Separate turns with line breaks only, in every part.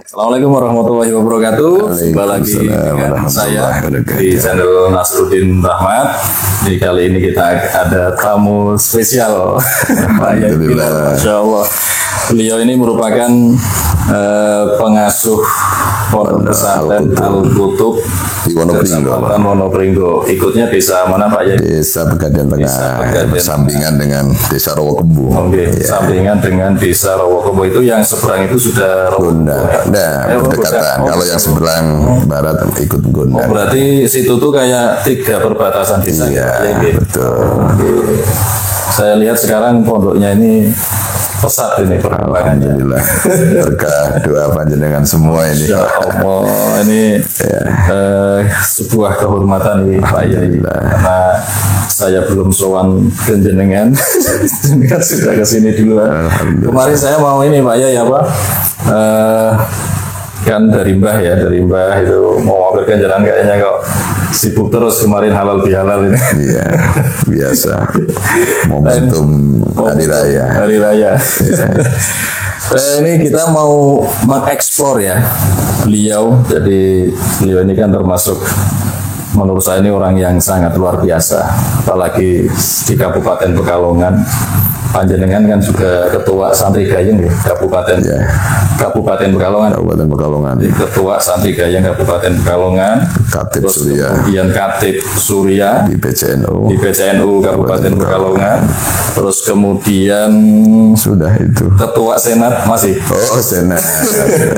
Assalamualaikum warahmatullahi wabarakatuh. Jumpa lagi dengan saya di channel Nasruddin Rahmat. Di kali ini kita ada tamu spesial. Masya Allah. Beliau ini merupakan pengasuh pondok pesantren Al-Qutub
di
Wonopringgo. Ikutnya desa mana Pak ya?
Desa Pegadaian Tengah, bersampingan dengan Desa Rawokembu.
Oke, ya. Sampingan dengan Desa Rawokembu itu yang seberang itu sudah
Gondang. Berdekatan. Kalau yang seberang barat ikut Gondang.
Berarti situ tuh kayak 3 perbatasan desa.
Iya,
gitu.
Betul.
Saya lihat sekarang pondoknya ini pesat ini perkembangannya.
Alhamdulillah. Berkah doa panjenengan semua ini.
Insya Allah ini sebuah kehormatan ini Pak Yai. Karena saya belum sowan ke jenengan. Jenengan sudah kesini dulu. Kemarin saya mau ini Pak Yai apa? Kan dari Mbah itu mau mampir ke jalan kayaknya kok sibuk terus kemarin halal bihalal ini.
Iya, biasa. Momentum hari raya.
Hari raya. Ini kita mau mengeksplor ya beliau. Jadi beliau ini kan termasuk menurut saya ini orang yang sangat luar biasa. Apalagi di Kabupaten Pekalongan. Panjenengan kan juga ketua santri Gayeng ya, Kabupaten Pekalongan.
Kabupaten Pekalongan.
Ketua santri Gayeng Kabupaten Pekalongan.
Katib Surya.
Kemudian Katib Surya
di PCNU.
Di PCNU Kabupaten Pekalongan. Terus kemudian
sudah itu.
Ketua Senat masih.
Oh Senat.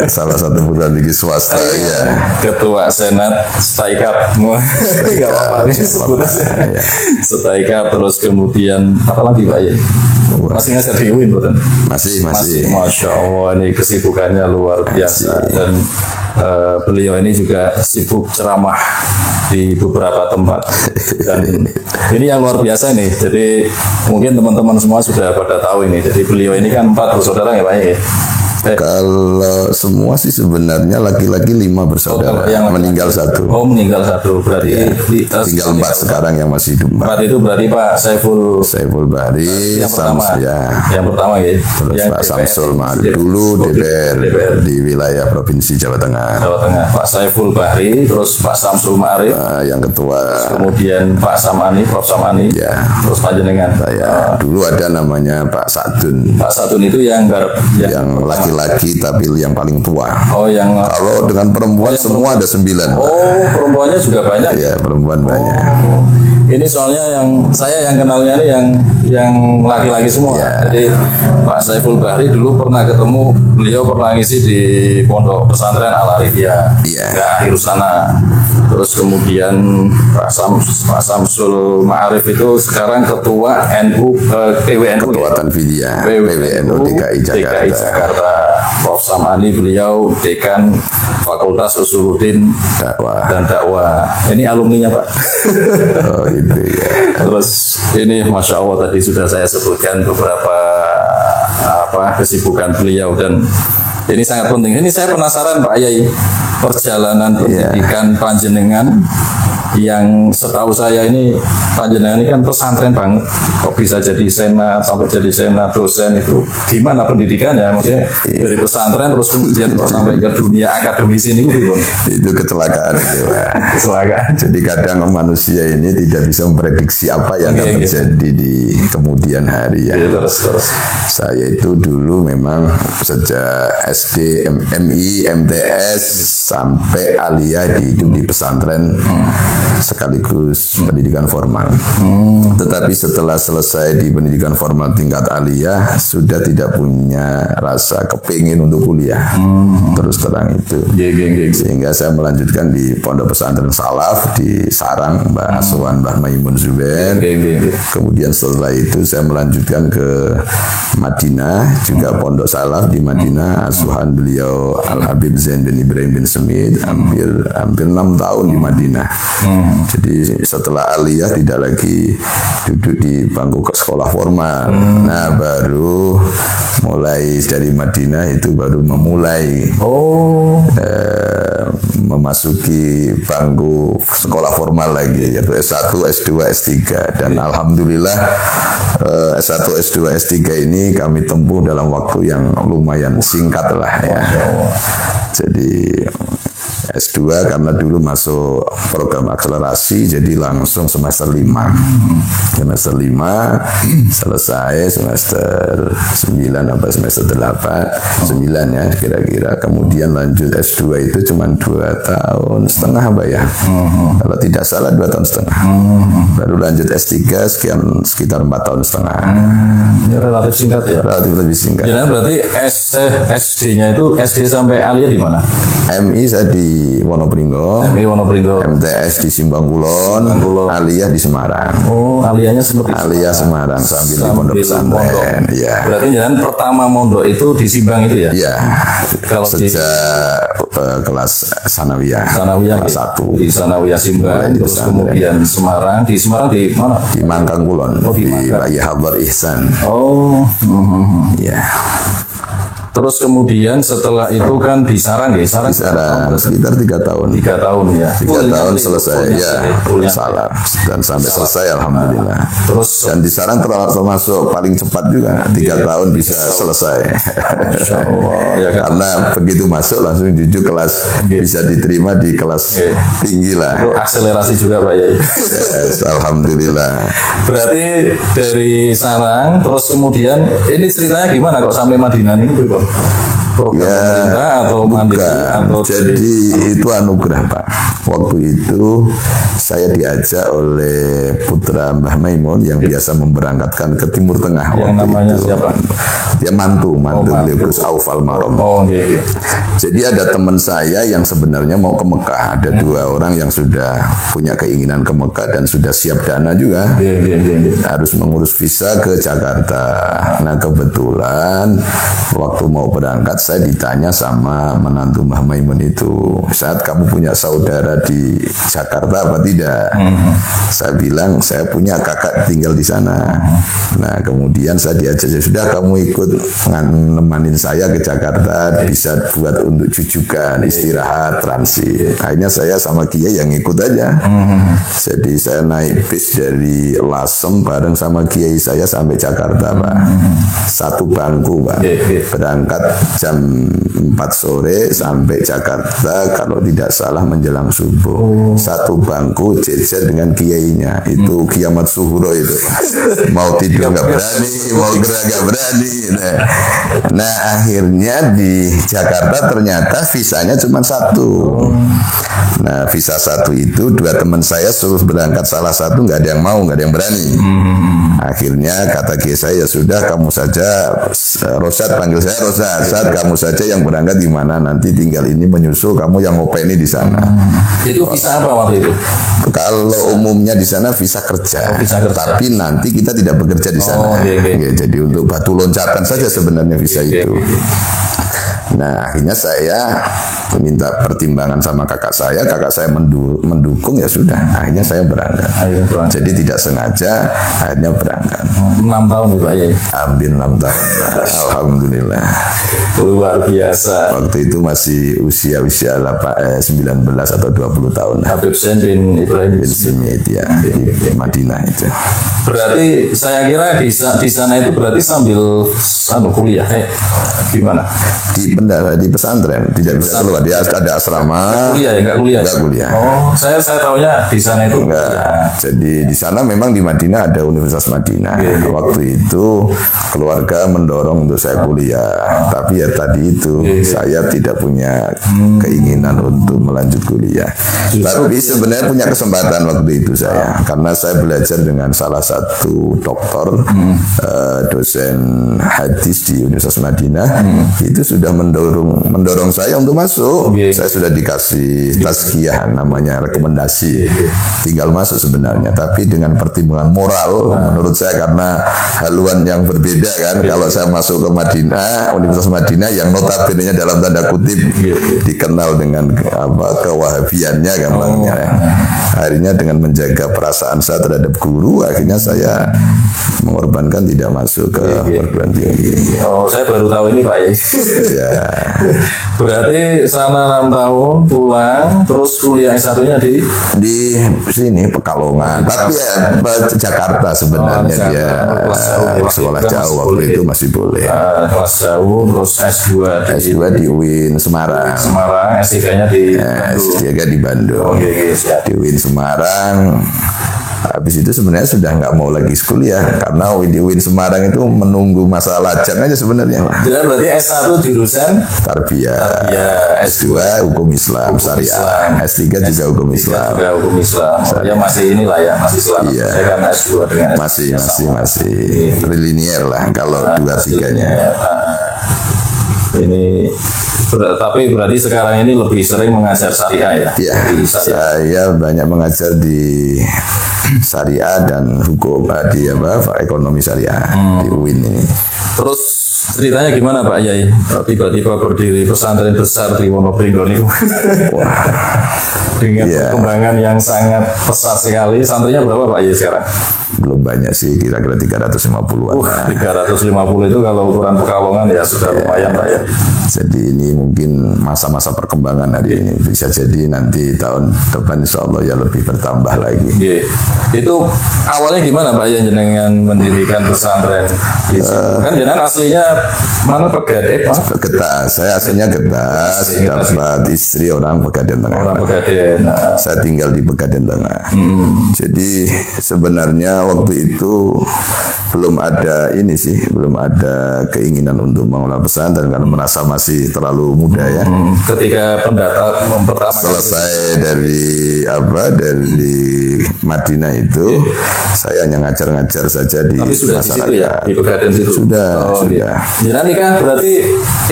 Salah satu perguruan tinggi swasta ya.
Ketua Senat Staikap. Enggak apa-apa disebutnya. Staikap terus kemudian apa lagi Pak ya? Masih ngajar di UIN bukan?
Masih.
Masya Allah ini kesibukannya luar biasa dan beliau ini juga sibuk ceramah di beberapa tempat dan ini yang luar biasa nih. Jadi mungkin teman-teman semua sudah pada tahu ini. Jadi beliau ini kan 4 bersaudara ya Pak ya.
Kalau semua sih sebenarnya laki-laki 5 bersaudara, yang meninggal 1.
Oh meninggal 1 berarti
ya, tinggal 4 sekarang yang masih hidup.
4 itu berarti Pak Saiful
Bahri,
yang pertama ya.
Terus yang Pak Samsul Ma'arif dulu DPR di wilayah Provinsi Jawa Tengah.
Pak Saiful Bahri, terus Pak Samsul Ma'arif
yang ketua.
Kemudian Pak Samani, Prof Samani.
Ya.
Terus panjenengan.
Saya dulu ada namanya Pak Sadun.
Pak Sadun itu yang
laki-laki tapi yang paling tua.
Oh, yang
kalau dengan perempuan semua ada 9.
Oh, perempuannya juga banyak.
Iya, perempuan banyak.
Ini soalnya saya yang kenalnya ini yang laki-laki semua. Ya. Jadi Pak Saiful Bahri dulu pernah ketemu, beliau pernah ngisi di Pondok Pesantren Al-Arifiyah.
Iya.
Di sana. Terus kemudian Pak Samsul Ma'arif itu sekarang ketua NU PWNU.
Ketua Tanfidiyah PWNU DKI Jakarta.
Prof Samani beliau dekan Fakultas Usuluddin dan Dakwah. Ini alumninya Pak.
Oh itu ya.
Terus ini Masya Allah tadi sudah saya sebutkan beberapa kesibukan beliau dan ini sangat penting. Ini saya penasaran Pak Yai, perjalanan pendidikan panjenengan yang setahu saya ini panjenengan ini kan pesantren banget. Kok bisa jadi senat, sampai jadi senat, dosen itu gimana pendidikannya? Maksudnya dari pesantren terus kemudian sampai ke dunia akademis ini gitu.
Itu kecelakaan itu.
Kecelakaan.
Jadi kadang manusia ini tidak bisa memprediksi apa yang akan terjadi di kemudian hari ya.
Terus.
Saya itu dulu memang sejak SD, MI, MTS sampai aliyah hidup di pesantren sekaligus pendidikan formal. Tetapi setelah selesai di pendidikan formal tingkat aliyah sudah tidak punya rasa kepingin untuk kuliah. Terus terang itu. Sehingga saya melanjutkan di Pondok Pesantren Salaf di Sarang, Mbah Aswan, Mbah Maimun Zubair. Kemudian setelah itu saya melanjutkan ke Madinah, juga Pondok Salaf di Madinah, asuhan beliau Al-Habib Zain bin Ibrahim bin Semid, hampir 6 tahun di Madinah. Jadi setelah aliyah tidak lagi duduk di bangku ke sekolah formal. Nah baru mulai dari Madinah itu baru memulai memasuki bangku sekolah formal lagi, yaitu S1, S2, S3. Dan alhamdulillah S1, S2, S3 ini kami tempuh dalam waktu yang lumayan singkat lah ya. Jadi S2 karena dulu masuk program akselerasi, jadi langsung semester 5. Semester 5 selesai, semester 9 sampai semester 8, 9 ya kira-kira. Kemudian lanjut S2 itu cuma 2,5 tahun Pak ya. Kalau tidak salah 2,5 tahun. Baru lanjut S3 sekitar 4,5 tahun.
Ya, relatif singkat ya.
Relatif lebih singkat.
Ya, berarti SD-nya itu SD sampai alia di mana?
MI saya di Wonopringgo, MTS di Simbangkulon, aliyah di Semarang.
Oh, aliyahnya seperti
aliyah Semarang sambil di pondok pesantren. Iya.
Berarti jalan pertama mondok itu di Simbang itu ya?
Iya.
Kalau
sejak kelas sanawiyah kelas 1
di sanawiyah Simbang, terus kemudian Semarang di mana?
Di Mangkangkulon, di Raya Habar Ihsan.
Oh,
iya.
Terus kemudian setelah itu kan di Sarang ya, Sarang
sekitar 3 tahun.
3 tahun ya.
3 tahun selesai ya, salah dan sampai selesai alhamdulillah.
Terus
dan di Sarang termasuk paling cepat juga 3 tahun bisa selesai.
Ya, kan?
Karena begitu masuk langsung jujur kelas bisa diterima di kelas tinggi lah.
Itu akselerasi juga Pak ya.
Yes, alhamdulillah.
Berarti dari Sarang terus kemudian ini ceritanya gimana kok sampai Madinah ini Pak? Program pemerintah atau mandiri atau
jadi itu anugerah Pak. Waktu itu saya diajak oleh putra Mbah Maimun yang biasa memberangkatkan ke Timur Tengah.
Yang namanya itu. Siapa?
Dia mantu beliau Gus Auf Almarom.
Iya.
Jadi ada teman saya yang sebenarnya mau ke Mekah. Ada 2 orang yang sudah punya keinginan ke Mekah dan sudah siap dana juga. Harus mengurus visa ke Jakarta. Nah kebetulan waktu mau berangkat saya ditanya sama menantu Mbah Maimun itu, saat kamu punya saudara di Jakarta apa tidak? Saya bilang saya punya kakak tinggal di sana. Nah kemudian saya diajak, sudah kamu ikut nemanin saya ke Jakarta, bisa buat untuk jujukan, istirahat, transit. Akhirnya saya sama Kiai yang ikut aja. Jadi saya naik bis dari Lasem bareng sama Kiai saya sampai Jakarta Pak. 1 bangku Pak. Berangkat jam 4 sore sampai Jakarta kalau tidak salah menjelang subuh. 1 bangku jejer dengan kiainya. Itu kiamat suhuro itu. Mau tidur nggak berani, mau gerak nggak berani. Nah akhirnya di Jakarta ternyata visanya cuma 1. Nah visa 1 itu 2 teman saya suruh berangkat, salah satu nggak ada yang mau, nggak ada yang berani. Akhirnya kata kiai saya, ya sudah kamu saja, Rosad panggil saya Rosad, saat kamu saja yang berangkat di mana, nanti tinggal ini menyusul, kamu yang ngopeni di sana.
Itu visa apa waktu itu?
Kalau umumnya di sana visa kerja, tapi nanti kita tidak bekerja di sana. Jadi untuk batu loncatan saja sebenarnya visa itu. Nah akhirnya saya minta pertimbangan sama kakak saya mendukung, ya sudah akhirnya saya berangkat. Jadi tidak sengaja akhirnya berangkat.
6 tahun Pak ya?
Hampir 6 tahun. Alhamdulillah.
Luar biasa.
Waktu itu masih usia 19 atau 20 tahun.
Habib Zain bin Ibrahim
bin Simit ya, di Madinah itu.
Berarti saya kira di sana itu berarti sambil kuliah gimana?
Di pesantren, tidak bisa keluar. Dia ada asrama.
Enggak kuliah. Oh, saya taunya di sana itu
enggak. Jadi di sana memang di Madinah ada Universitas Madinah. Waktu itu keluarga mendorong untuk saya kuliah. Tapi ya tadi itu saya tidak punya keinginan untuk melanjut kuliah. Tapi sebenarnya punya kesempatan waktu itu saya, karena saya belajar dengan salah satu doktor dosen hadis di Universitas Madinah. Itu sudah mendorong saya untuk masuk. Saya sudah dikasih tazkiyah, namanya rekomendasi, tinggal masuk sebenarnya. Tapi dengan pertimbangan moral menurut saya, karena haluan yang berbeda kan. Kalau saya masuk ke Madinah, Universitas Madinah yang notabene dalam tanda kutip dikenal dengan kewahabiannya gampangnya. Akhirnya dengan menjaga perasaan saya terhadap guru, akhirnya saya mengorbankan tidak masuk ke perguruan tinggi.
Oh, saya baru tahu ini Pak ya. Berarti selama 6 tahun pulang, terus kuliah S1-nya di
sini Pekalongan. Tapi ya Jakarta sebenarnya dia sekolah jauh waktu itu masih boleh.
Kelas jauh, terus S2
S2 di UIN Semarang.
Semarang, S3-nya di
S3 di Bandung.
siap.
Di UIN Semarang. Habis itu sebenarnya sudah nggak mau lagi kuliah karena di UIN Semarang itu menunggu masa lajang aja sebenarnya.
Jadi berarti S1 jurusan
Tarbiyah, S2 hukum Islam syariah, S3 juga hukum Islam.
juga hukum Islam. Ya masih inilah ya, masih selamat.
Iya.
Saya kan S2 dengan
Masih linier lah kalau dua tiganya.
Ini tapi berarti sekarang ini lebih sering mengajar syariah ya?
Ya, saya banyak mengajar di syariah dan hukum di ekonomi syariah di UIN ini.
Terus ceritanya gimana Pak Yai? Tiba-tiba berdiri pesantren besar di Wonogiri ini. Dengan perkembangan yang sangat pesat sekali. Santrinya berapa Pak Yai sekarang?
Belum banyak sih, kira-kira 350-an.
350 itu kalau ukuran Pekalongan ya sudah lumayan Pak ya.
Jadi ini mungkin masa-masa perkembangan hari ini. Bisa jadi nanti tahun depan insya Allah ya lebih bertambah lagi.
Itu awalnya gimana Pak Yai dengan mendirikan pesantren? Kan jenengan aslinya mana Pegadaian Pak?
Getas, saya aslinya Getas, dapat istri orang Pegadaian Tengah.
Orang Pegadaian.
Saya tinggal di Pegadaian Tengah. Jadi sebenarnya waktu itu belum ada belum ada keinginan untuk mengelola pesantren karena merasa masih terlalu muda ya.
Ketika pendatang pertama
selesai dari Madinah itu, saya hanya ngajar-ngajar saja di masyarakat.
Ya, di Pegadaian situ.
Sudah.
Jadi nikah berarti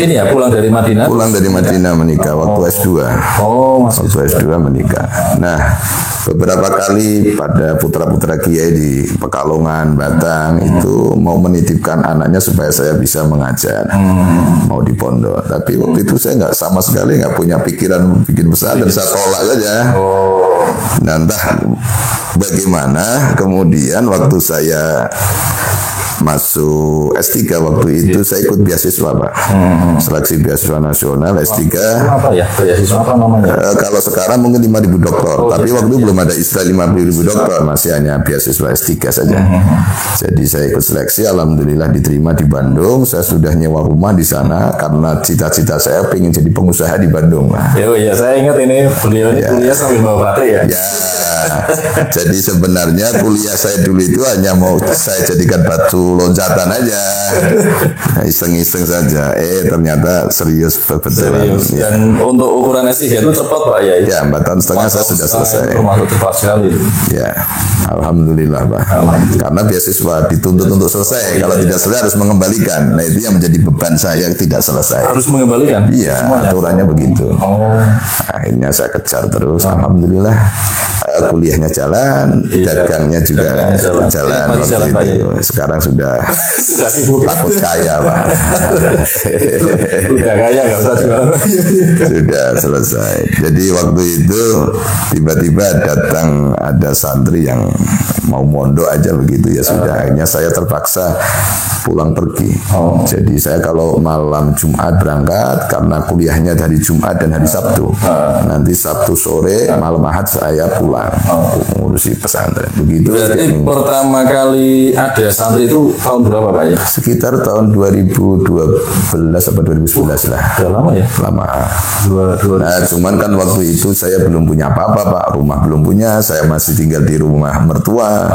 ini ya pulang dari Madinah?
Pulang dari Madinah menikah waktu S2. Waktu S2 menikah. Nah, beberapa kali pada putra-putra kiai di Pekalongan, Batang itu mau menitipkan anaknya supaya saya bisa mengajar, mau di pondok. Tapi waktu itu saya sama sekali nggak punya pikiran bikin pesantren, saya tolak saja. Nah, entah bagaimana kemudian waktu saya masuk S3 waktu itu saya ikut beasiswa Pak, seleksi beasiswa nasional S3.
Apa ya beasiswa apa namanya?
Kalau sekarang mungkin 5.000 dokter, tapi waktu itu belum ada istilah 50.000 dokter, masih hanya beasiswa S3 saja. Jadi saya ikut seleksi, alhamdulillah diterima di Bandung. Saya sudah nyewa rumah di sana karena cita-cita saya pengen jadi pengusaha di Bandung.
Ya, saya ingat ini beliau kuliah sambil bawa batik ya.
Jadi sebenarnya kuliah saya dulu itu hanya mau saya jadikan batu loncatan aja, iseng-iseng saja. Ternyata serius betul.
Dan untuk ukuran S3 itu cepat Pak ya?
Ya, 4 tahun setengah saya sudah selesai.
Termasuk cepat sekali.
Ya, alhamdulillah Pak. Karena beasiswa dituntut untuk selesai. Kalau tidak selesai harus mengembalikan. Nah itu yang menjadi beban saya tidak selesai.
Harus mengembalikan?
Iya, aturannya begitu. Akhirnya saya kejar terus. Alhamdulillah kuliahnya jalan, dagangnya juga jalan waktu itu. Sekarang sudah takut kaya Pak.
Sudah kaya nggak usah jualan.
Sudah selesai. Jadi waktu itu tiba-tiba datang ada santri yang mau mondok aja begitu ya sudah. Akhirnya saya terpaksa pulang pergi. Jadi saya kalau malam Jumat berangkat karena kuliahnya dari Jumat dan hari Sabtu. Nanti Sabtu sore malam Ahad saya pulang mengurusi pesantren. Begitu.
Berarti pertama kali ada santri itu tahun berapa Pak ya?
Sekitar tahun 2012 atau 2011 lah.
Sudah lama ya?
Lama. Nah, cuman kan waktu itu saya belum punya apa-apa Pak. Rumah belum punya. Saya masih tinggal di rumah mertua.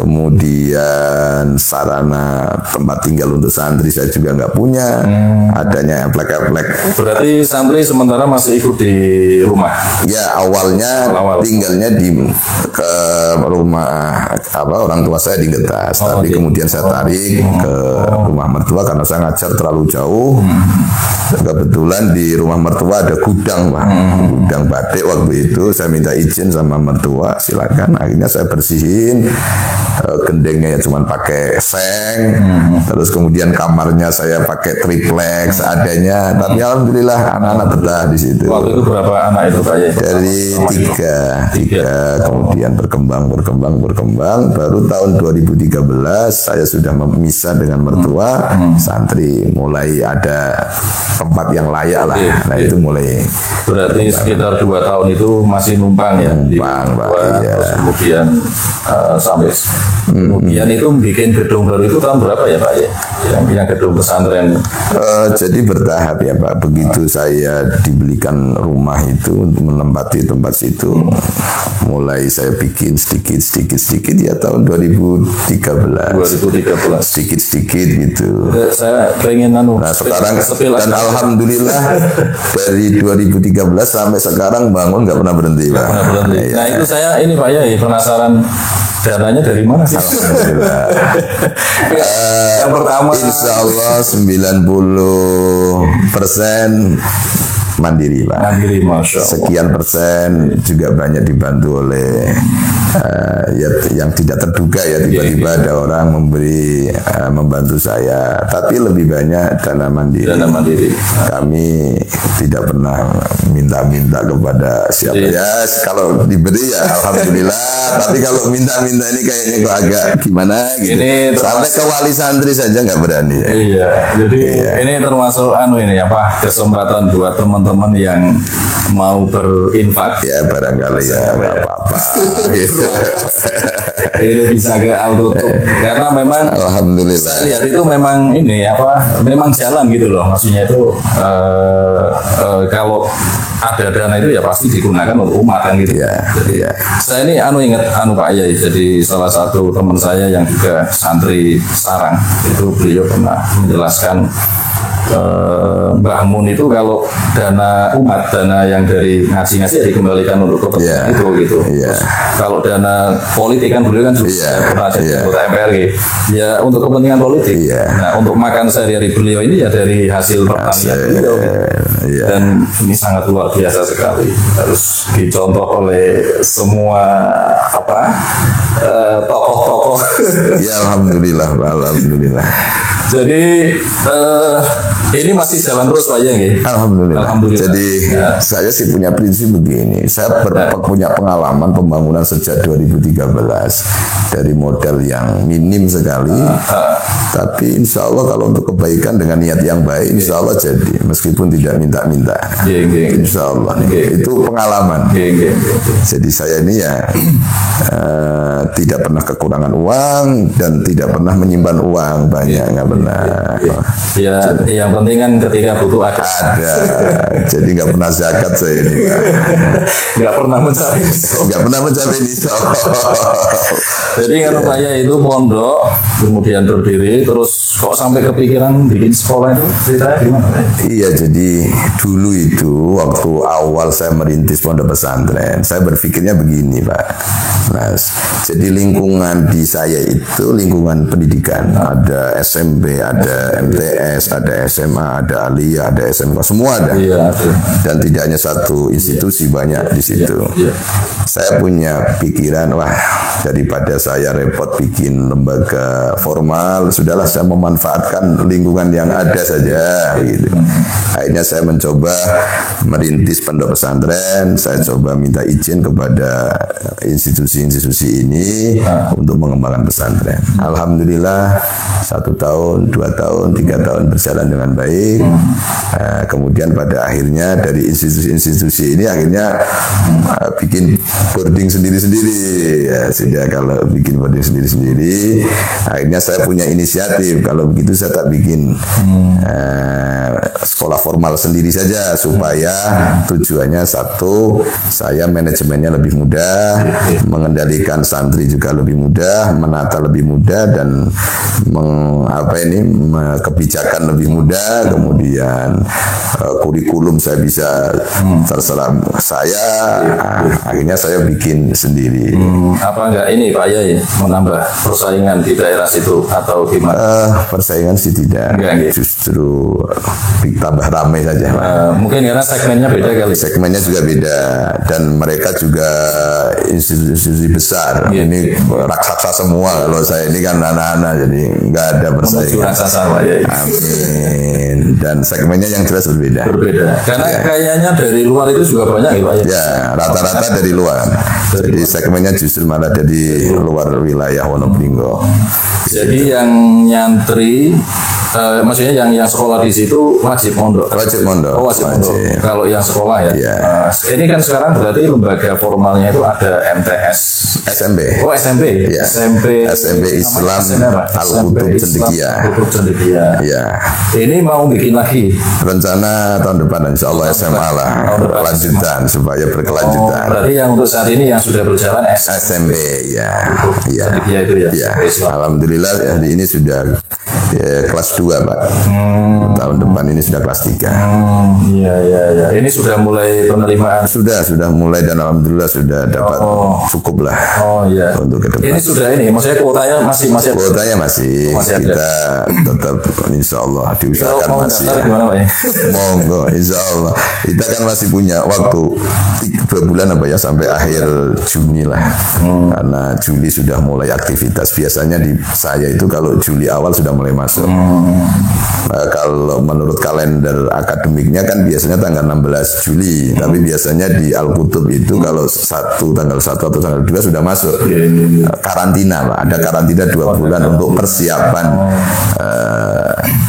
Kemudian sarana tempat tinggal untuk santri saya juga nggak punya. Adanya plek-plek.
Berarti santri sementara masih ikut di rumah?
Ya, awalnya tinggalnya di ke rumah orang tua saya di Getas, tapi kemudian saya tarik ke rumah mertua karena saya ngajar terlalu jauh. Kebetulan di rumah mertua ada gudang Pak, gudang batik waktu itu. Saya minta izin sama mertua, silakan. Akhirnya saya bersihin, gendengnya ya cuma pakai seng, terus kemudian kamarnya saya pakai triplex adanya. Tapi alhamdulillah anak-anak betah di situ.
Waktu itu berapa anak itu Pak ya?
Dari tiga, kemudian berkembang. Baru tahun 2013 saya sudah memisah dengan mertua, santri mulai ada tempat yang layak lah. Nah itu mulai
Berarti sekitar 2 tahun itu masih numpang ya di
Numpang, Pak,
Papua,
iya.
terus kemudian sampai kemudian itu bikin gedung baru itu tahun berapa ya Pak ya? Yang gedung pesantren.
Jadi bertahap ya Pak. Begitu saya dibelikan rumah itu untuk menempati tempat situ, mulai saya bikin sedikit ya tahun 2013.
2013.
Sedikit gitu.
Saya pengen
Nah sekarang dan alhamdulillah dari 2013 sampai sekarang bangun nggak pernah berhenti Pak.
berhenti. Nah itu saya ini Pak ya penasaran dananya dari mana sih?
Alhamdulillah.
Yang pertama
Insya Allah 90% mandiri Pak.
mandiri, Masya Allah.
Sekian persen juga banyak dibantu oleh ya yang tidak terduga ya, tiba-tiba ada orang memberi membantu saya, tapi lebih banyak dana mandiri.
Dana mandiri.
Kami tidak pernah minta-minta kepada siapa ya, kalau diberi ya alhamdulillah, tapi kalau minta-minta ini kayaknya kok agak gimana gitu.
Ini
Sampai ke wali santri saja nggak berani ya.
Iya, jadi ini termasuk ini apa kesempatan buat teman-teman yang mau berinfak.
Ya barangkali ya nggak apa-apa. Gitu.
Ini bisa ke auto karena memang
Alhamdulillah.
saya lihat itu memang ini memang jalan gitu loh, maksudnya itu kalau ada dana itu ya pasti digunakan untuk umat kan gitu.
Iya, iya.
Saya ini ingat Pak Yai, jadi salah satu teman saya yang juga santri sarang itu beliau pernah menjelaskan Mbah Mun itu kalau dana umat, dana yang dari ngasih-ngasih ya dikembalikan untuk kepentingan itu gitu. Terus kalau dana politik kan beliau kan juga pernah jadi anggota MPR ya untuk kepentingan politik. Nah untuk makan sehari-hari beliau ini ya dari hasil pertanian beliau gitu. Dan ini sangat luar biasa sekali, harus dicontoh oleh semua tokoh-tokoh.
Ya alhamdulillah, alhamdulillah.
Jadi ini masih jalan terus Pak ya,
Alhamdulillah. Jadi saya sih punya prinsip begini. Saya punya pengalaman pembangunan sejak 2013 dari modal yang minim sekali. Tapi insya Allah kalau untuk kebaikan dengan niat yang baik, insya Allah jadi meskipun tidak minta-minta. Insya Allah itu pengalaman. Jadi saya ini ya tidak pernah kekurangan uang dan tidak pernah menyimpan uang banyak, nggak pernah.
Ya, yang penting kan ketika butuh ada.
Jadi nggak pernah zakat saya ini.
Nggak pernah mencapai.
Nggak pernah mencapai nisab.
Jadi kalau saya itu pondok, kemudian berdiri, terus kok sampai kepikiran bikin sekolah itu ceritanya gimana?
Iya, jadi dulu itu waktu awal saya merintis pondok pesantren, saya berpikirnya begini Pak. Nah, jadi lingkungan di saya itu lingkungan pendidikan, ada SMP, ada MTS, ada SMA, ada Aliyah, ada SMK, semua ada. Dan tidak hanya satu institusi, banyak di situ. Saya punya pikiran, wah daripada saya repot bikin lembaga formal, sudahlah saya memanfaatkan lingkungan yang ada saja gitu. Akhirnya saya mencoba merintis pondok pesantren, saya coba minta izin kepada institusi-institusi ini untuk mengembangkan pesantren. Alhamdulillah 1 tahun, 2 tahun, 3 tahun berjalan dengan baik. Kemudian pada akhirnya dari institusi-institusi ini akhirnya bikin boarding sendiri-sendiri. Ya, sudah kalau bikin boarding sendiri-sendiri, akhirnya saya punya inisiatif. Kalau begitu saya tak bikin sekolah formal sendiri saja supaya tujuannya satu, saya manajemennya lebih mudah, mengendalikan santri juga lebih mudah, menata lebih mudah dan kebijakan lebih mudah, kemudian kurikulum saya bisa terserah saya, akhirnya saya bikin sendiri.
Apa enggak ini Pak Yai menambah persaingan di daerah situ atau gimana?
Persaingan sih tidak, justru tambah ramai saja.
Mungkin karena segmennya beda kali.
Segmennya juga beda dan mereka juga institusi besar. Ini raksasa semua, kalau saya ini kan anak-anak, jadi nggak ada persaingan.
Raksasa Pak Yai.
Amin. Dan segmennya yang jelas berbeda.
Karena kayaknya dari luar itu juga banyak ya Pak Yai.
Ya, rata-rata dari luar. Jadi segmennya justru malah dari luar wilayah Wonobringgo.
Jadi yang nyantri Maksudnya yang sekolah di situ wajib mondok.
Wajib mondok.
Oh, wajib mondok. Kalau yang sekolah ya.
Iya.
Ini kan sekarang berarti lembaga formalnya itu ada MTS.
SMP.
Oh, SMP.
Ya. SMP Islam Al-Qutub Cendekia.
Al-Qutub Cendekia.
Iya.
Ini mau bikin lagi.
Rencana tahun depan insya Allah SMA lah. Lanjutan supaya
Oh,
berkelanjutan.
berarti yang untuk saat ini yang sudah berjalan
SMP ya. Iya.
Cendekia itu ya.
Ya,
Islam.
alhamdulillah hari ini sudah kelas 2 Pak. Tahun depan ini sudah kelas 3.
Iya, iya, iya. Ini sudah mulai penerimaan.
Sudah mulai dan alhamdulillah sudah dapat cukup lah
Oh iya.
untuk ke depan.
Ini sudah ini, maksudnya kuotanya masih ada.
Kuotanya masih
Masih ada.
kita tetap insya Allah
Kalau
diusahakan
mau
masih.
daftar gimana Pak ya?
Monggo, insya Allah. Kita kan masih punya waktu 2 bulan apa ya sampai akhir Juni lah. Karena Juli sudah mulai aktivitas. Biasanya di saya itu kalau Juli awal sudah mulai masuk. Nah, kalau menurut kalender akademiknya kan biasanya tanggal 16 Juli. Tapi biasanya di Al-Qutub itu kalau tanggal 1 atau tanggal 2 sudah masuk. Karantina Pak. Ada karantina 2 bulan untuk persiapan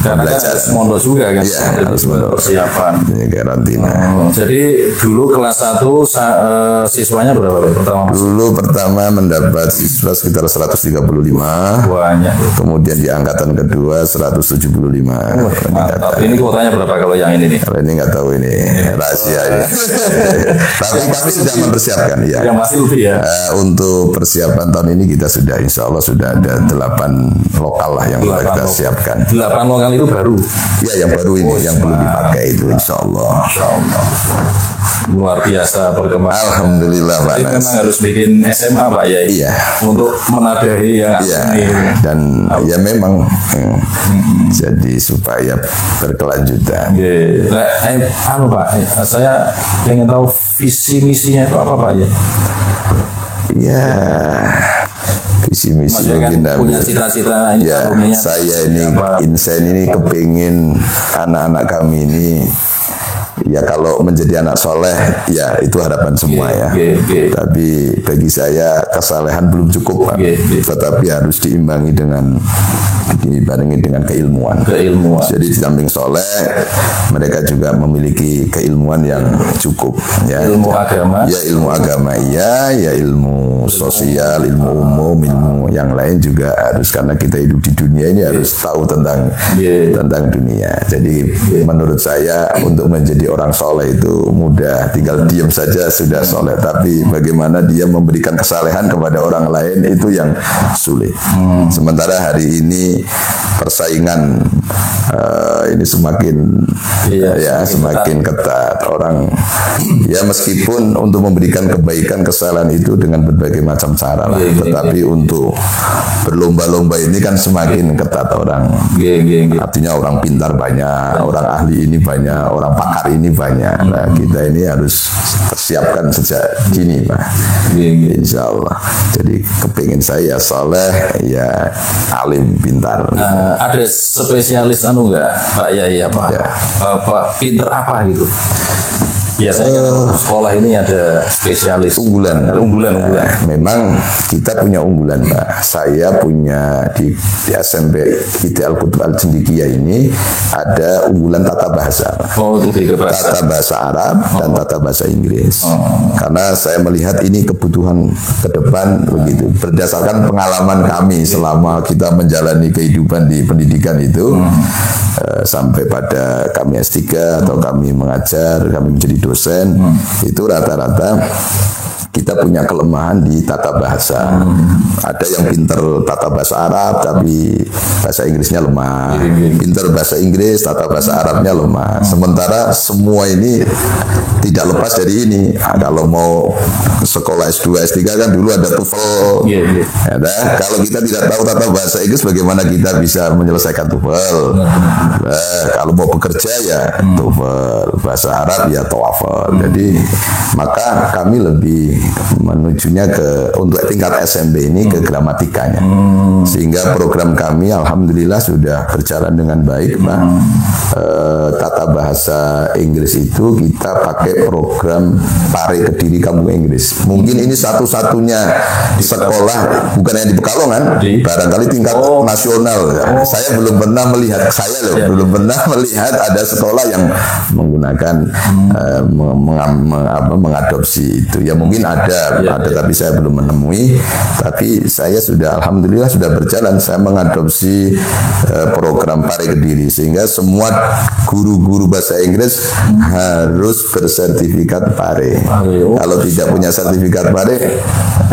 Karena kan
belajar.
harus mondok juga kan.
Iya,
Jadi
harus mondok.
persiapan.
Ini karantina.
Jadi dulu kelas 1 siswanya berapa Pak? Pertama masuk?
Dulu pertama mendapat siswa sekitar 135,
Banyak.
kemudian di angkatan kedua 175.
Mantap. Ini kuotanya berapa kalau yang ini nih?
Kalau ini nggak tahu ini rahasia ya. Tapi kami sudah mempersiapkan ya.
Yang masih lebih ya.
Untuk persiapan tahun ini kita sudah insya Allah sudah ada 8 lokal lah yang kita siapkan.
8 lokal itu baru.
Ya yang baru ini yang belum dipakai itu insya Allah.
Masya Allah. Luar biasa perkembangan.
Alhamdulillah Pak
Jadi
Nas.
memang harus bikin SMA Pak ya.
Iya.
Untuk menadahi yang
Ya,
asli.
dan ya memang jadi supaya berkelanjutan.
Nah, anu Pak, saya ingin tahu visi misinya itu apa Pak ya?
Ya, visi misi
Maksudnya kan
mungkin
punya cita-cita ini
ya,
alumninya
saya ini
apa?
insan ini kepingin anak-anak kami ini ya kalau menjadi anak soleh ya itu harapan semua ya. Tapi bagi saya kesalehan belum cukup Pak. Tetapi harus diimbangi dibarengi dengan keilmuan. Jadi di samping soleh mereka juga memiliki keilmuan yang cukup ya.
Ilmu agama.
Ya ilmu agama iya, ya ilmu sosial, ilmu umum, ilmu yang lain juga harus karena kita hidup di dunia ini harus tahu tentang dunia. Jadi menurut saya untuk menjadi orang soleh itu mudah, tinggal diam saja sudah soleh. Tapi bagaimana dia memberikan kesalehan kepada orang lain itu yang sulit. Sementara hari ini persaingan ini semakin ketat. Orang ya meskipun untuk memberikan kebaikan kesalahan itu dengan berbagai macam cara lah. Tetapi untuk berlomba-lomba ini kan semakin ketat orang. Artinya orang pintar banyak, orang ahli ini banyak, orang pakar ini banyak. Nah, kita ini harus persiapkan sejak dini Pak. Insya Allah. Jadi kepingin saya soleh ya alim pintar.
Ada spesialis anu enggak Pak Yai apa?
Ya.
Pak pinter apa gitu? Biasanya kan sekolah ini ada spesialis
Unggulan. Memang kita punya unggulan Pak. Saya punya di SMP IT Al-Qutub Al-Cendekia ini ada unggulan tata bahasa.
Oh, lebih ke bahasa.
Tata bahasa Arab dan tata bahasa Inggris. Karena saya melihat ini kebutuhan ke depan begitu. Berdasarkan pengalaman kami selama kita menjalani kehidupan di pendidikan itu sampai pada kami S3 atau kami mengajar, kami menjadi dosen, itu rata-rata kita punya kelemahan di tata bahasa. Ada yang pinter tata bahasa Arab tapi bahasa Inggrisnya lemah. Pinter bahasa Inggris, tata bahasa Arabnya lemah. Sementara semua ini tidak lepas dari ini. Kalau mau sekolah S2, S3 kan dulu ada TOEFL. Kalau kita tidak tahu tata bahasa Inggris, bagaimana kita bisa menyelesaikan TOEFL? Kalau mau bekerja ya TOEFL, bahasa Arab ya TOEFL. Jadi maka kami lebih menujunya ke untuk tingkat SMP ini ke gramatikanya. Sehingga program kami alhamdulillah sudah berjalan dengan baik, Pak. Tata bahasa Inggris itu kita pakai program Pare Kediri Kampung Inggris. Mungkin ini satu-satunya di sekolah, bukan yang di Pekalongan, barangkali tingkat nasional. Saya belum pernah melihat, belum pernah melihat ada sekolah yang menggunakan mengadopsi itu. Ya mungkin ada tapi saya belum menemui. Tapi saya sudah alhamdulillah sudah berjalan. Saya mengadopsi program Pare Kediri sehingga semua guru-guru bahasa Inggris harus bersertifikat Pare. Kalau tidak punya sertifikat Pare,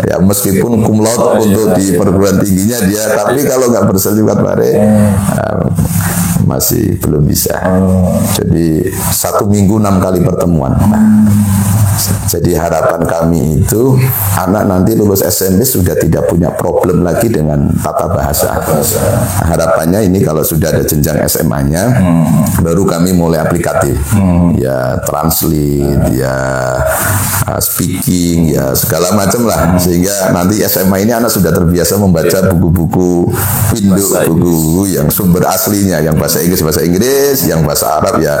ya meskipun cum laude untuk di perguruan tingginya dia, tapi kalau nggak bersertifikat Pare masih belum bisa. Jadi 1 minggu 6 kali pertemuan. Jadi harapan kami itu anak nanti lulus SMP sudah tidak punya problem lagi dengan tata bahasa. Harapannya ini kalau sudah ada jenjang SMA-nya, baru kami mulai aplikatif. Ya translate, ya speaking, ya segala macam lah. Sehingga nanti SMA ini anak sudah terbiasa membaca buku-buku pinduk, buku-buku yang sumber aslinya, yang bahasa Inggris, yang bahasa Arab ya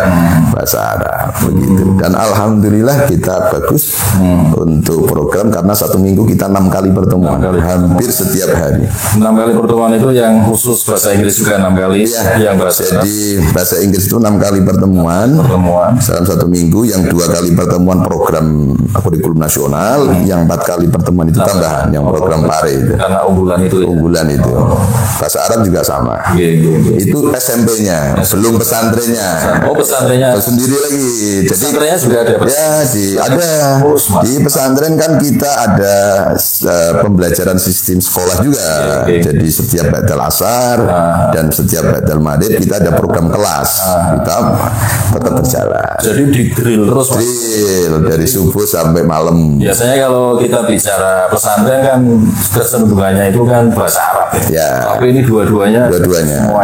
bahasa Arab begitu. Dan alhamdulillah kita bagus untuk program karena 1 minggu kita 6 kali pertemuan, hampir setiap hari.
6 kali pertemuan itu yang khusus bahasa Inggris juga 6 kali.
Yang jadi bahasa Inggris itu 6 kali pertemuan dalam 1 minggu, yang 2 kali pertemuan program kurikulum nasional, yang 4 kali pertemuan itu tambahan yang program Pare itu.
Karena unggulan itu.
Bahasa Arab juga sama. Itu SMP-nya, belum pesantrennya.
Pesantrennya
sendiri lagi. Jadi
pesantrennya juga ada.
Ya, ada. Di pesantren kan kita ada pembelajaran sistem sekolah juga. Jadi setiap badal asar dan setiap badal maghrib kita ada program kelas. Kita tetap berjalan.
Jadi di drill terus.
Drill dari subuh sampai malam.
Biasanya kalau kita bicara pesantren kan kecenderungannya itu kan bahasa Arab
ya.
Tapi ini dua-duanya.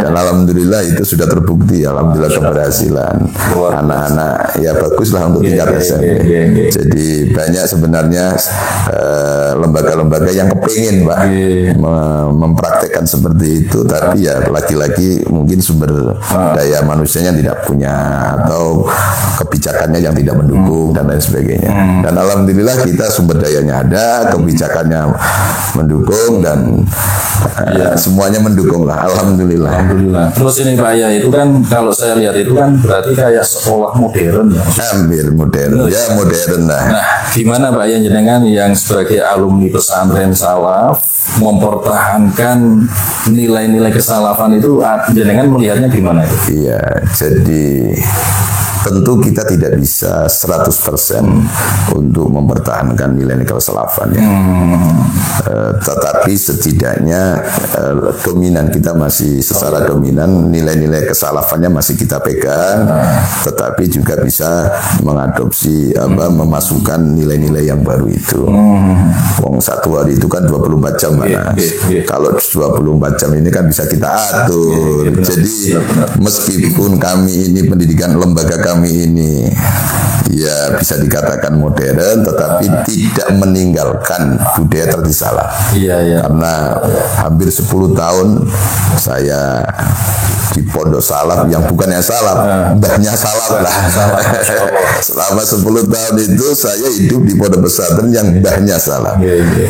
Dan alhamdulillah itu sudah terbukti. Alhamdulillah keberhasilan. Anak-anak ya bagus lah untuk tingkat SMP. Jadi banyak sebenarnya lembaga-lembaga yang kepingin Pak mempraktekkan seperti itu, tapi ya lagi-lagi mungkin sumber daya manusianya tidak punya atau kebijakannya yang tidak mendukung dan lain sebagainya. Dan alhamdulillah kita sumber dayanya ada, kebijakannya mendukung dan semuanya mendukung lah. Alhamdulillah.
Terus ini Pak ya, itu kan kalau saya lihat itu kan berarti kayak sekolah modern ya.
Hampir modern. Ya modern lah.
Nah, gimana Pak ya jenengan yang sebagai alumni pesantren salaf mempertahankan nilai-nilai kesalafan itu, jenengan melihatnya gimana itu?
Iya, jadi tentu kita tidak bisa 100% untuk mempertahankan nilai-nilai kesalafan ya. Tetapi setidaknya dominan kita masih secara dominan, nilai-nilai kesalafannya masih kita pegang, tetapi juga bisa mengadopsi memasukkan nilai-nilai yang baru itu. Wong satu hari itu kan 24 jam mana. Kalau 24 jam ini kan bisa kita atur. Jadi meskipun kami ini pendidikan lembaga kami ini ya bisa dikatakan modern, tetapi tidak meninggalkan budaya tradisi salaf. Karena hampir 10 tahun saya di pondok salaf yang bukannya salaf, mbahnya salaf lah. Selama 10 tahun itu saya hidup di pondok pesantren yang mbahnya salaf.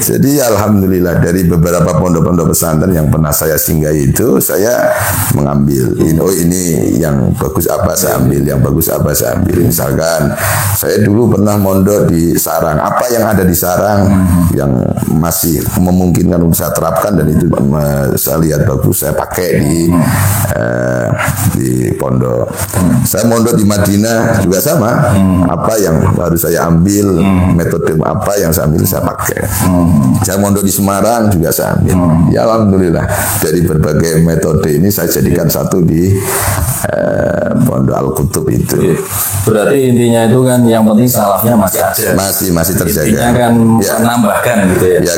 Jadi alhamdulillah dari beberapa pondok-pondok pesantren yang pernah saya singgahi itu saya mengambil ini yang bagus apa saya ambil, yang bagus apa saya ambil. Misalkan saya dulu pernah mondok di Sarang, apa yang ada di Sarang yang masih memungkinkan untuk saya terapkan dan itu saya lihat bagus, saya pakai di pondok. Saya mondok di Madinah juga sama, apa yang harus saya ambil, metode apa yang saya ambil saya pakai. Saya mondok di Semarang juga saya ambil. Ya alhamdulillah dari berbagai metode ini saya jadikan satu di pondok Al-Qutub itu.
Berarti intinya itu kan yang penting salafnya masih ada.
Masih terjaga.
Intinya kan menambahkan gitu ya.
Ya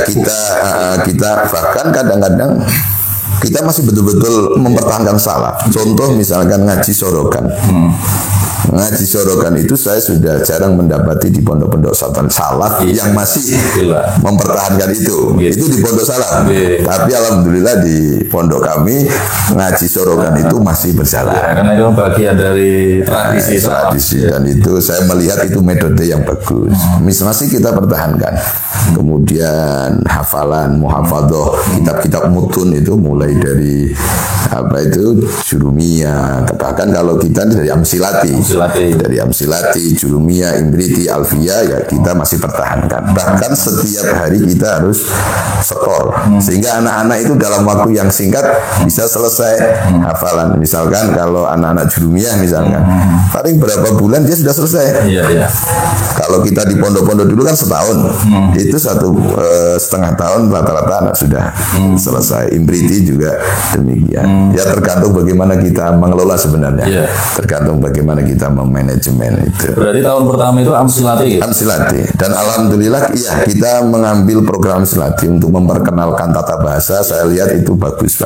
kita bahkan kadang-kadang kita masih betul-betul mempertahankan salaf. Contoh misalkan ngaji sorokan. Ngaji sorokan itu saya sudah jarang mendapati di pondok-pondok salaf yang masih mempertahankan itu. Itu di pondok salaf. Tapi alhamdulillah di pondok kami ngaji sorokan itu masih berjalan.
Karena itu bagian dari tradisi.
Dan itu saya melihat itu metode yang bagus. Masih kita pertahankan. Kemudian hafalan, muhafadzah, kitab-kitab mutun itu mulai dari apa itu Jurumiyah. Bahkan kalau kita dari Amsilati. Dari Amsilati, Jurumiyah, Imriti, Alfiyah ya kita masih pertahankan. Bahkan setiap hari kita harus skor sehingga anak-anak itu dalam waktu yang singkat bisa selesai hafalan. Misalkan kalau anak-anak Jurumiyah misalkan paling berapa bulan dia sudah selesai. Kalau kita di pondok-pondok dulu kan setahun, itu 1,5 tahun rata-rata anak sudah selesai. Imriti juga demikian. Ya tergantung bagaimana kita mengelola sebenarnya. Tergantung bagaimana kita memanajemen itu.
Berarti tahun pertama itu Amsilati.
Amsilati. Dan alhamdulillah iya kita mengambil program Amsilati untuk memperkenalkan tata bahasa. Saya lihat itu bagus.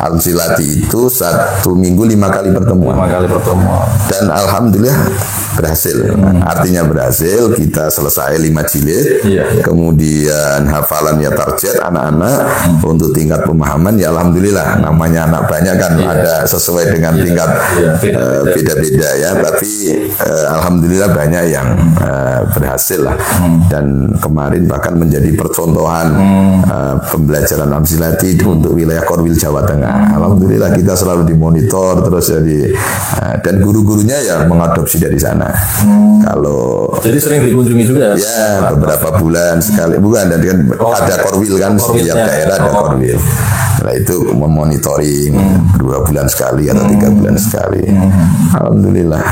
Amsilati itu 1 minggu 5 kali pertemuan. Dan alhamdulillah berhasil. Artinya berhasil. Kita selesai 5 jilid. Kemudian hafalan ya target anak-anak untuk tingkat pemahaman ya alhamdulillah. Namanya anak banyak kan ada sesuai dengan tingkat beda-beda ya, tapi alhamdulillah banyak yang berhasil lah. Dan kemarin bahkan menjadi percontohan pembelajaran Amsilati untuk wilayah Korwil Jawa Tengah. Alhamdulillah kita selalu dimonitor terus jadi dan guru-gurunya ya mengadopsi dari sana. Kalau
jadi sering dikunjungi juga
ya beberapa bulan sekali, bukan, dan kan ada Korwil kan setiap daerah ada Korwil. Nah itu memonitoring 2 bulan sekali atau 3 bulan sekali. Alhamdulillah.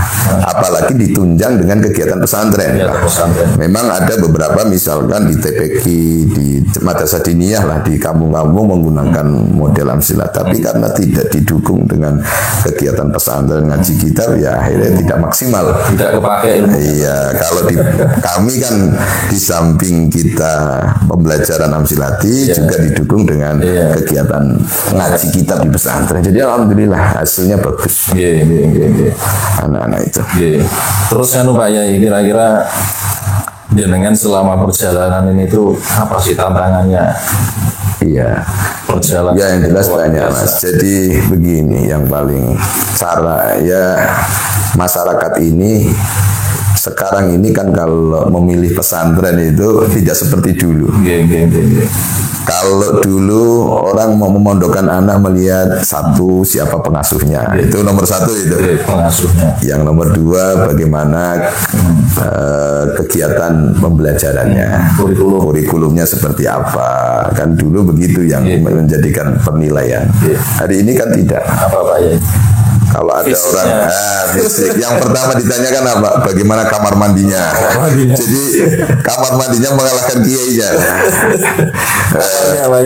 Apalagi ditunjang dengan kegiatan pesantren. Memang ada beberapa misalkan di TPQ, di Madrasah Diniyah lah di kampung-kampung menggunakan model Amsilat. Tapi karena tidak didukung dengan kegiatan pesantren ngaji kitab ya akhirnya tidak maksimal.
Tidak kepake ilmu.
Iya, kalau di kami kan di samping kita pembelajaran Amsilati juga didukung dengan kegiatan ngaji kitab di pesantren. Jadi alhamdulillah hasilnya bagus. Anak-anak itu.
Terus kan Pak Yai kira-kira dengan selama perjalanan ini tuh apa sih tantangannya?
Iya.
Perjalanan.
Ya yang jelas banyak Mas. Jadi begini yang paling cara ya masyarakat ini sekarang ini kan kalau memilih pesantren itu tidak seperti dulu. Kalau dulu orang mau memondokkan anak melihat satu siapa pengasuhnya, itu nomor 1 itu.
Pengasuhnya.
Yang nomor 2 bagaimana kegiatan pembelajarannya, kurikulumnya seperti apa. Kan dulu begitu yang menjadikan penilaian. Hari ini kan tidak.
Apa Pak Yai?
Kalau ada orang fisik, yang pertama ditanyakan apa? Bagaimana kamar mandinya? Jadi kamar mandinya mengalahkan kiainya.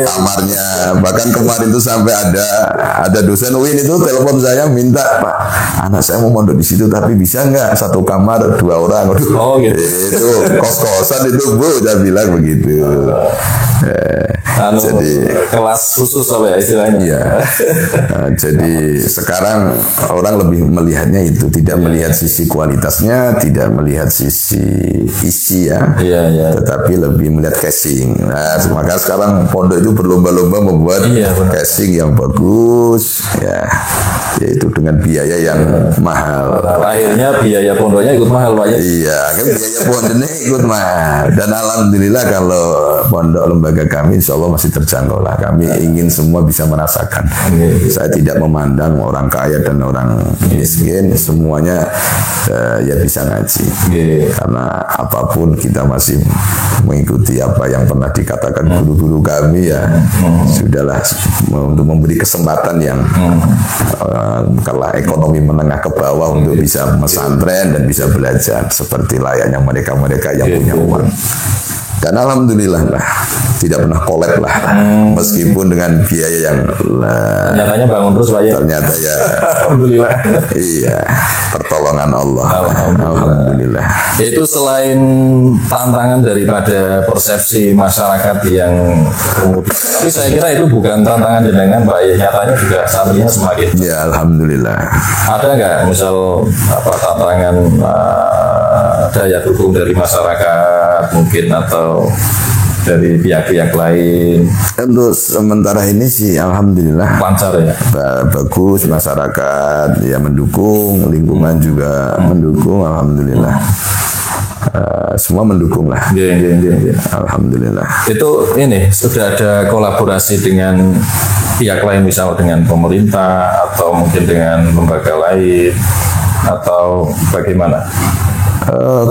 Kamarnya, bahkan kemarin itu sampai ada dosen UIN itu telepon saya minta, Pak, anak saya mau mondok di situ tapi bisa nggak 1 kamar 2 orang?
Gitu.
Itu kos-kosan itu Bu, saya bilang begitu.
Jadi kelas khusus apa ya istilahnya?
Iya. Jadi sekarang orang lebih melihatnya itu, tidak melihat sisi kualitasnya, tidak melihat sisi isi ya, tetapi lebih melihat casing. Nah, maka sekarang pondok itu berlomba-lomba membuat casing yang bagus, ya, yaitu dengan biaya yang mahal.
Akhirnya biaya pondoknya ikut mahal Pak ya?
Iya, kan biaya pondoknya ikut mahal. Dan alhamdulillah kalau pondok lembaga kami insya Allah masih terjangkau lah. Kami ingin semua bisa merasakan. Saya tidak memandang orang kaya dan orang miskin, semuanya ya bisa ngaji. Karena apapun kita masih mengikuti apa yang pernah dikatakan guru-guru kami ya, sudahlah untuk memberi kesempatan yang kalau ekonomi menengah ke bawah untuk bisa pesantren dan bisa belajar seperti layaknya mereka-mereka yang punya uang. Dan alhamdulillah lah tidak pernah kolab lah, meskipun dengan biaya yang
ternyatanya bangun terus Pak ya.
Ternyata ya
alhamdulillah.
Iya, pertolongan Allah.
Alhamdulillah. Itu selain tantangan daripada persepsi masyarakat yang kemudian, tapi saya kira itu bukan tantangan jenengan, Pak. Ya, nyatanya juga santrinya semakin.
Ya, alhamdulillah.
Ada nggak misal apa tantangan daya dukung dari masyarakat mungkin atau dari pihak-pihak lain?
Untuk sementara ini sih alhamdulillah
Lancar ya.
bagus, masyarakat ya mendukung, lingkungan juga mendukung, alhamdulillah. Semua mendukung lah. Alhamdulillah.
Itu ini sudah ada kolaborasi dengan pihak lain, misal dengan pemerintah atau mungkin dengan lembaga lain atau bagaimana?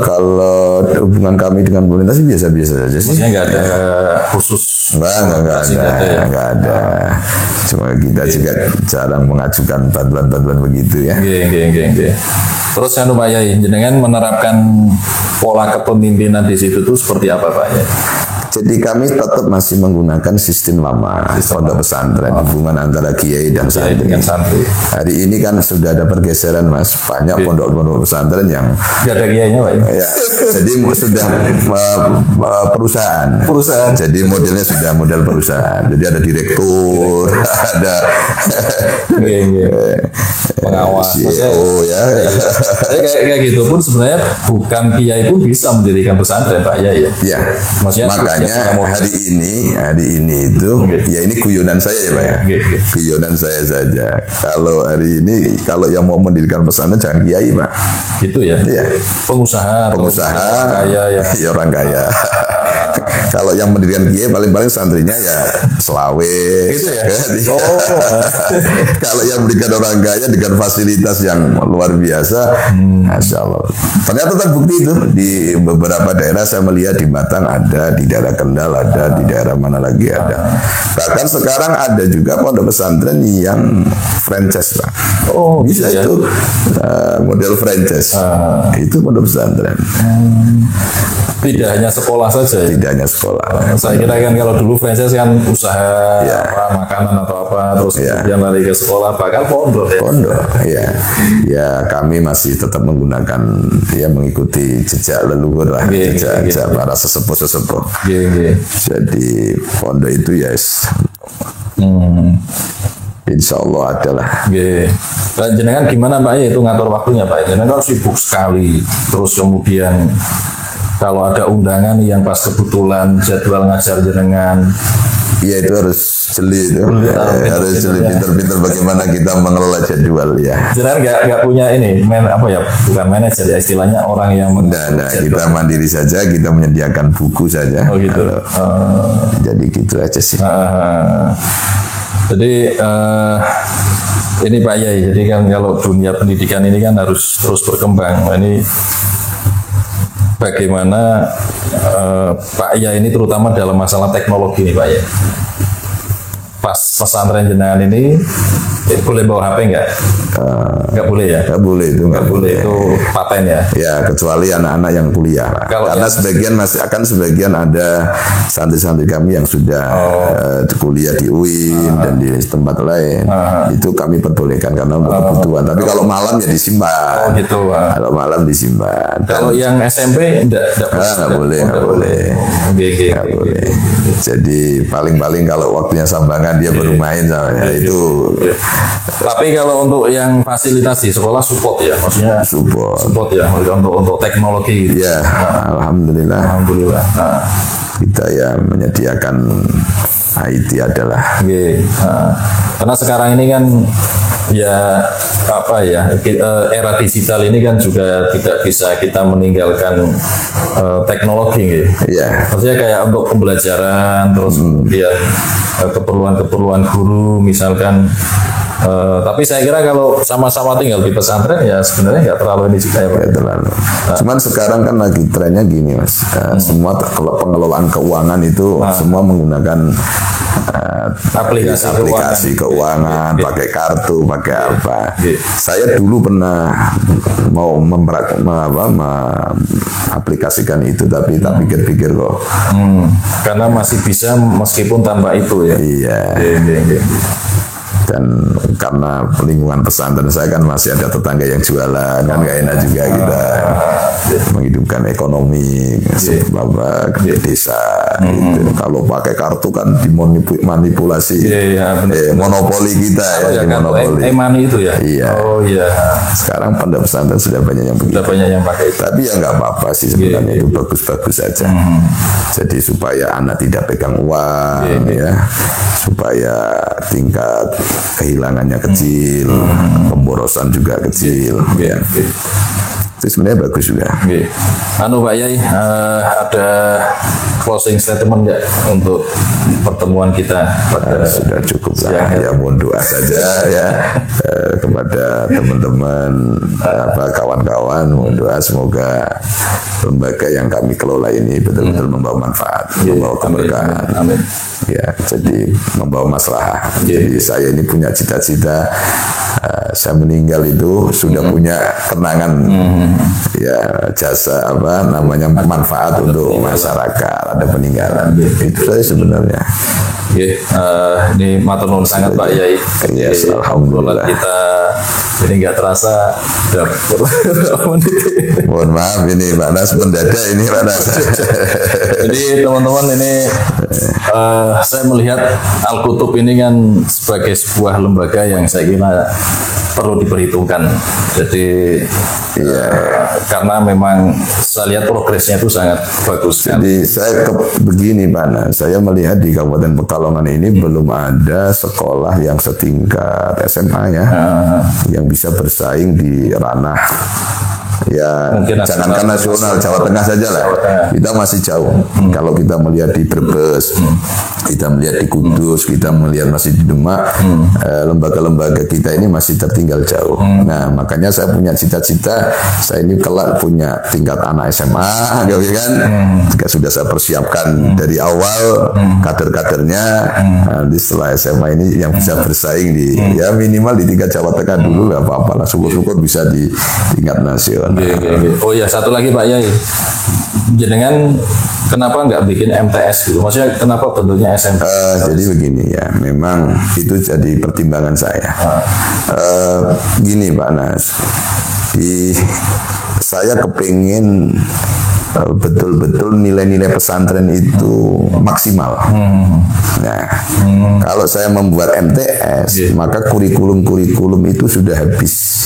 Kalau hubungan kami dengan pemerintah sih biasa-biasa saja sih.
Maksudnya nggak ada khusus?
Nggak ada. Cuma kita juga jarang mengajukan bantuan-bantuan begitu ya.
Terus yang Pak Yai, jenengan menerapkan pola kepemimpinan di situ tuh seperti apa Pak Yai?
Jadi kami tetap masih menggunakan sistem lama pondok pesantren, hubungan antara kiai dan santri. Hari ini kan sudah ada pergeseran Mas, banyak pondok-pondok pesantren yang
nggak ada kiainya Pak
ya. Jadi sudah perusahaan. Jadi modelnya sudah model perusahaan. Jadi ada direktur, ada
pengawas,
CEO ya.
Kayak gitu pun sebenarnya bukan kiai pun bisa mendirikan pesantren Pak Yai ya.
Ya.
Maksudnya
Makanya hari ini itu ya ini guyonan saya ya Pak ya. Guyonan saya saja. Kalau hari ini kalau yang mau mendirikan pesantren jangan kiai Pak.
Gitu ya.
Iya.
Pengusaha
kaya ya. Orang kaya. Kalau yang mendirikan kiai paling-paling santrinya ya selawe.
Gitu ya.
Kalau yang mendirikan orang kaya dengan fasilitas yang luar biasa, Masya Allah. Ternyata terbukti itu di beberapa daerah saya melihat di Batang ada, di daerah Kendal ada, di daerah mana lagi ada. Bahkan sekarang ada juga pondok pesantren yang franchise Pak. Bisa ya? Itu model franchise. Itu pondok pesantren.
Tidak hanya sekolah saja ya?
Tidak hanya sekolah.
Saya kira kan kalau dulu franchise kan usaha makanan atau apa, terus kemudian lari ke sekolah, bahkan pondok ya?
Pondok, ya kami masih tetap menggunakan mengikuti jejak leluhur lah, jejak para sesepuh-sesepuh. Jadi pondok itu Insya Allah adalah.
Dan jenengan gimana Pak ya itu ngatur waktunya Pak? Jenengan kan sibuk sekali, terus kemudian kalau ada undangan yang pas kebetulan jadwal ngajar jenengan,
ya itu harus jeli itu, harus jeli pinter-pinter bagaimana kita mengelola jadwal ya.
Jenengan nggak punya ini, bukan manajer ya istilahnya, orang yang
kita mandiri saja, kita menyediakan buku saja.
Oh gitu.
Jadi gitu aja sih.
Jadi ini Pak Yai, jadi kan kalau dunia pendidikan ini kan harus terus berkembang. Ini bagaimana Pak Yai ini terutama dalam masalah teknologi nih Pak Yai. Pas pesantren jenengan ini boleh bawa HP nggak? Nggak boleh ya?
Nggak boleh itu.
Nggak boleh itu paten ya?
Ya kecuali anak-anak yang kuliah. Karena sebagian sebagian ada santri-santri kami yang sudah kuliah di UIN dan di tempat lain. Itu kami perbolehkan karena untuk kebutuhan. Tapi kalau malam ya disimpan.
Oh gitu.
Kalau malam disimpan.
Kalau yang SMP nggak
boleh. Jadi paling-paling kalau waktunya sambangan dia baru main sama itu.
Tapi kalau untuk yang fasilitas di sekolah support ya, maksudnya support ya untuk teknologi.
Ya, alhamdulillah. Kita ya menyediakan IT adalah.
Karena sekarang ini kan era digital ini kan juga tidak bisa kita meninggalkan teknologi maksudnya kayak untuk pembelajaran, terus kemudian keperluan guru misalkan. Tapi saya kira kalau sama-sama tinggal di pesantren ya sebenarnya nggak terlalu ini juga ya Pak.
Cuman sekarang kan lagi trennya gini Mas, semua pengelolaan keuangan itu semua menggunakan aplikasi keuangan, pakai kartu, pakai apa. Saya dulu pernah mau aplikasikan itu, tapi tak pikir-pikir kok.
Karena masih bisa meskipun tanpa itu ya.
Iya. Dan karena lingkungan pesantren saya kan masih ada tetangga yang jualan, kan gak enak juga kita menghidupi bukan ekonomi apa desa gitu. Kalau pakai kartu kan dimanipulasi monopoli kita ya, monopoli
money itu ya.
Iya.
Oh iya.
Sekarang pondok pesantren sudah banyak yang begitu.
Sudah banyak yang pakai itu.
Tapi ya nggak apa-apa sih sebenarnya, itu bagus-bagus saja. Jadi supaya anak tidak pegang uang ya, supaya tingkat kehilangannya kecil, pemborosan juga kecil ya. Itu sebenarnya bagus juga.
Anu Pak Yai, ada closing statement nggak untuk pertemuan kita?
Sudah cukup lah, ya mohon doa saja ya kepada teman-teman kawan-kawan, mohon doa semoga lembaga yang kami kelola ini betul-betul membawa manfaat, membawa keberkahan.
Amin.
Ya, jadi membawa masalah. Jadi saya ini punya cita-cita, saya meninggal itu sudah punya kenangan, ya jasa manfaat untuk masyarakat, ada peninggalan. Itu saya sebenarnya.
Ini matur nuwun sangat Pak Yai.
Yes, alhamdulillah.
Kita ini nggak terasa dapur.
Mohon maaf ini Pak Nas mendadak ini Pak Nas.
Jadi teman-teman ini saya melihat Al-Kutub ini kan sebagai sebuah lembaga yang saya kira perlu diperhitungkan. Jadi karena memang saya lihat progresnya itu sangat bagus.
Jadi saya begini Pak Nas, saya melihat di Kabupaten Pekalongan ini belum ada sekolah yang setingkat SMA ya, yang bisa bersaing di ranah ya jangankan nasional, Jawa Tengah saja lah. Kita masih jauh. Kalau kita melihat di Brebes, kita melihat di Kudus, kita melihat masih di Demak, lembaga-lembaga kita ini masih tertinggal jauh. Nah, makanya saya punya cita-cita, saya ini kelak punya tingkat anak SMA, gitu kan? Jika sudah saya persiapkan dari awal kader-kadernya, nanti setelah SMA ini yang bisa bersaing di ya minimal di tingkat Jawa Tengah dulu, nggak apa-apa lah. Syukur-syukur bisa di tingkat nasional.
Oh ya, satu lagi Pak Yai, jenengan kenapa nggak bikin MTS gitu? Maksudnya kenapa bentuknya SMP?
Jadi begini ya, memang itu jadi pertimbangan saya. Gini Pak Nas, saya kepingin betul-betul nilai-nilai pesantren itu maksimal. Nah, kalau saya membuat MTS, maka kurikulum-kurikulum itu sudah habis.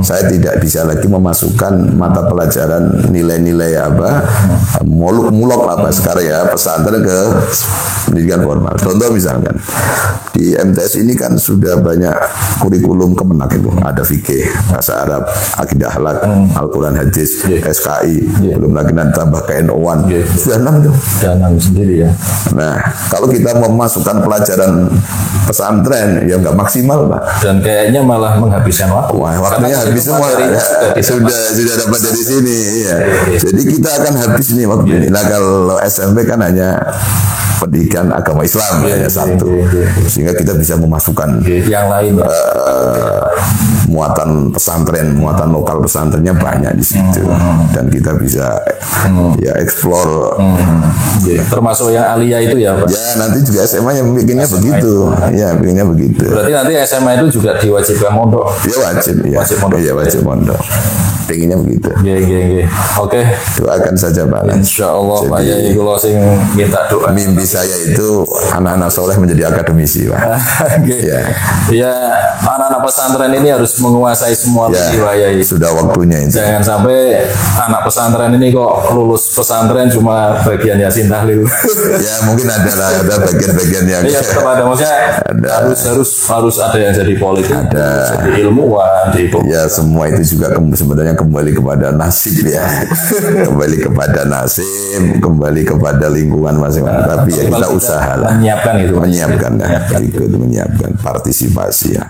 Saya tidak bisa lagi memasukkan mata pelajaran nilai-nilai muluk-mulok sekarang ya pesantren ke pendidikan formal. Contoh misalkan di MTS ini kan sudah banyak kurikulum Kemenak itu, ada fikih, bahasa Arab, akidah akhlak, Al-Quran, hadis, SKI, belum lagi nanti tambah KNO1, sudah 6 tuh.
Sudah 6 sendiri ya.
Nah, kalau kita memasukkan pelajaran pesantren ya nggak maksimal Pak.
Dan kayaknya malah menghabiskan waktu.
Wah, waktunya habis semua ya, sudah dapat dari sini ya. Jadi kita akan habis nih waktu ini. Nah, kalau SMP kan hanya pendidikan agama Islam hanya satu, sehingga kita bisa memasukkan
yang lain
muatan pesantren, muatan lokal pesantrennya banyak di situ, dan kita bisa ya explore.
Termasuk yang aliyah itu ya Pak?
Ya nanti juga SMA yang bikinnya begitu, ya bikinnya begitu.
Berarti nanti SMA itu juga diwajibkan mondok?
Ya wajib, ya wajib mondok. Pengennya begitu.
Oke.
Doakan saja Pak.
Insya Allah Pak Yai kalau sing minta doa.
Mimpi saya itu anak-anak soleh menjadi akademisi Pak.
Ya anak-anak pesantren ini harus menguasai semua Pak Yai.
Sudah waktunya itu.
Jangan sampai anak pesantren ini kok lulus pesantren cuma bagian Yasin Tahlil.
Ya mungkin ada bagian-bagian yang.
Iya tetap ada, maksudnya harus ada yang jadi politik, ada jadi ilmuwan,
ya semua itu juga sebenarnya kembali kepada nasib ya, kembali kepada nasib, kembali kepada lingkungan masing-masing. Tapi ya kita usaha lah, menyiapkan partisipasi ya.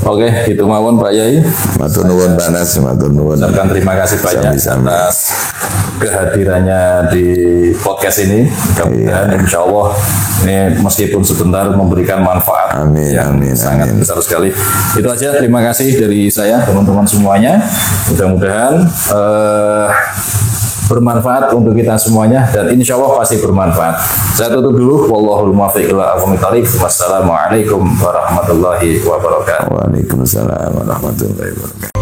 Oke, itu mawon Pak Yai.
Matur nuwun Pak Nas, matur nuwun.
Terima kasih banyak atas kehadirannya di podcast ini. Mudah-mudahan insya Allah ini meskipun sebentar memberikan manfaat yang sangat besar sekali. Itu aja, terima kasih dari saya teman-teman semuanya. Mudah-mudahan bermanfaat untuk kita semuanya, dan insya Allah pasti bermanfaat. Saya tutup dulu. Wallahul muwaffiq ila aqwamit thoriq. Wassalamualaikum warahmatullahi wabarakatuh.
Waalaikumsalam warahmatullahi wabarakatuh.